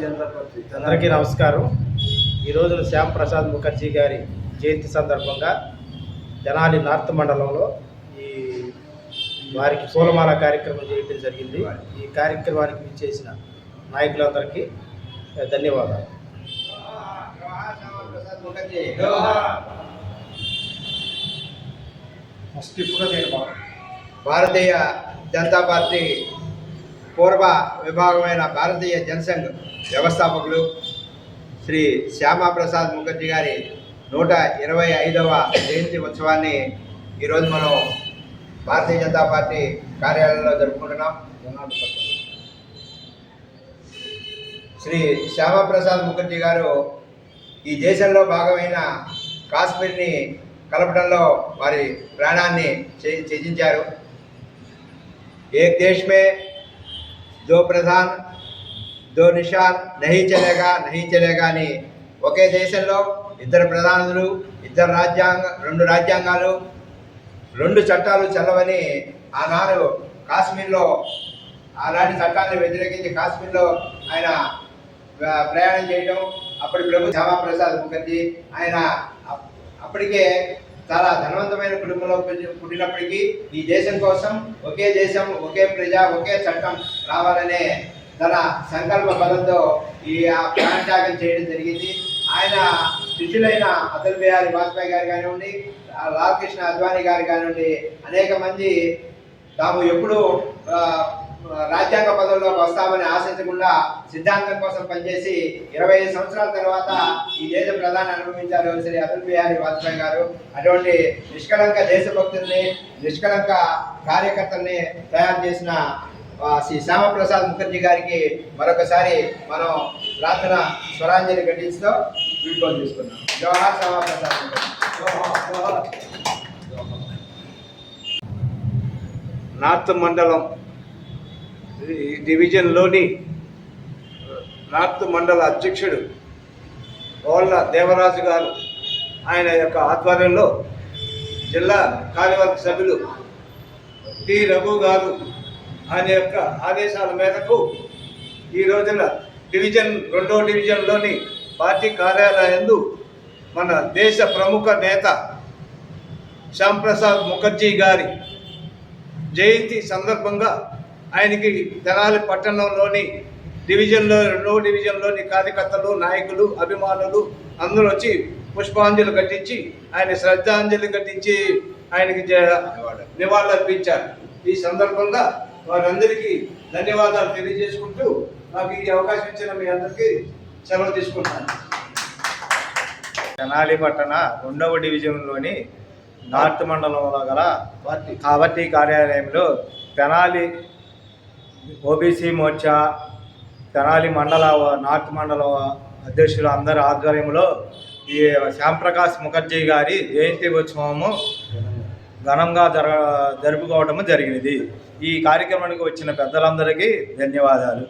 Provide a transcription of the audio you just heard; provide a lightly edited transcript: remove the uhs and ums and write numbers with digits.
అందరికీ నమస్కారం. ఈరోజు శ్యామ్ ప్రసాద్ ముఖర్జీ గారి జయంతి సందర్భంగా తెనాలి నార్త్ మండలంలో వారికి పూలమాల కార్యక్రమం చేయడం జరిగింది. ఈ కార్యక్రమానికి ఇచ్చేసిన నాయకులందరికీ ధన్యవాదాలు. భారతీయ జనతా పార్టీ పూర్వ విభాగమైన భారతీయ జనసంఘ్ వ్యవస్థాపకులు శ్రీ శ్యామాప్రసాద్ ముఖర్జీ గారి 125వ జయంతి ఉత్సవాన్ని ఈరోజు మనం భారతీయ జనతా పార్టీ కార్యాలయంలో జరుపుకుంటున్నాం. శ్రీ శ్యామాప్రసాద్ ముఖర్జీ గారు ఈ దేశంలో భాగమైన కాశ్మీర్ని కలపడంలో వారి ప్రాణాన్ని త్యజించారు. ఏక్ దేశ్ మే దో ప్రధాన్ దో నిషాన్ నహీ చలేగా అని ఒకే దేశంలో ఇద్దరు ప్రధానులు, రెండు రాజ్యాంగాలు, రెండు చట్టాలు చెల్లవని ఆనాడు కాశ్మీర్లో ఆనాటి చట్టాన్ని వ్యతిరేకించి కాశ్మీర్లో ఆయన ప్రయాణం చేయడం. అప్పటి ప్రభు శ్యామాప్రసాద్ ముఖర్జీ ఆయన అప్పటికే చాలా ధనవంతమైన కుటుంబంలో పుట్టినప్పటికీ ఈ దేశం కోసం ఒకే దేశం, ఒకే ప్రజ, ఒకే చట్టం రావాలనే తన సంకల్ప బలంతో ప్రాణత్యాగం చేయడం జరిగింది. ఆయన శిష్యులైన అటల్ బిహారీ వాజ్పేయి గారు కానివ్వండి, లాల్ కృష్ణ అద్వానీ గారు కానివ్వండి, అనేక మంది తాము ఎప్పుడూ రాజ్యాంగ పదవుల్లోకి వస్తామని ఆశించకుండా సిద్ధాంతం కోసం పనిచేసి 25 సంవత్సరాల తర్వాత ఈ దేశ ప్రధాని అనుభవించారు శ్రీ అటల్ బిహారీ వాజ్పేయి గారు. అటువంటి నిష్కలంక దేశభక్తుల్ని, నిష్కలంక కార్యకర్తల్ని తయారు చేసిన శ్రీ శ్యామాప్రసాద్ ముఖర్జీ గారికి మరొకసారి మనం ప్రార్థన స్వరాంజలి ఘటిస్తూ వీడ్కోలు తీసుకున్నాం. జవహర్ శ్యామాప్రసాద్ ముఖర్జీ. నార్త్ మండలం డివిజన్లోని నార్త్ మండల అధ్యక్షుడు ఓళ్ళ దేవరాజు గారు ఆయన యొక్క ఆధ్వర్యంలో జిల్లా కార్యవర్గ సభ్యులు టి రఘు గారు ఆయన యొక్క ఆదేశాల మేరకు ఈ రోజున రెండో డివిజన్లోని పార్టీ కార్యాలయందు మన దేశ ప్రముఖ నేత శ్యామ్ ప్రసాద్ ముఖర్జీ గారి జయంతి సందర్భంగా ఆయనకి తెనాలి పట్టణంలోని రెండో డివిజన్లోని కార్యకర్తలు, నాయకులు, అభిమానులు అందరూ వచ్చి పుష్పాంజలి ఘటించి ఆయన శ్రద్ధాంజలి ఘటించి ఆయనకి నివాళులు అర్పించారు. ఈ సందర్భంగా వారందరికీ ధన్యవాదాలు తెలియజేసుకుంటూ నాకు ఈ అవకాశం ఇచ్చిన మీ అందరికీ సెలవు తీసుకుంటాను. తెనాలి పట్టణ 2వ డివిజన్లోని నార్త్ మండలంలో గల పార్టీ కార్యాలయంలో తెనాలి ఓబీసీ మోర్చా తెనాలి నార్త్ మండల అధ్యక్షులు అందరి ఆధ్వర్యంలో ఈ శ్యాంప్రకాష్ ముఖర్జీ గారి జయంతి ఉత్సవము ఘనంగా జరుపుకోవడం జరిగినది. ఈ కార్యక్రమానికి వచ్చిన పెద్దలందరికీ ధన్యవాదాలు.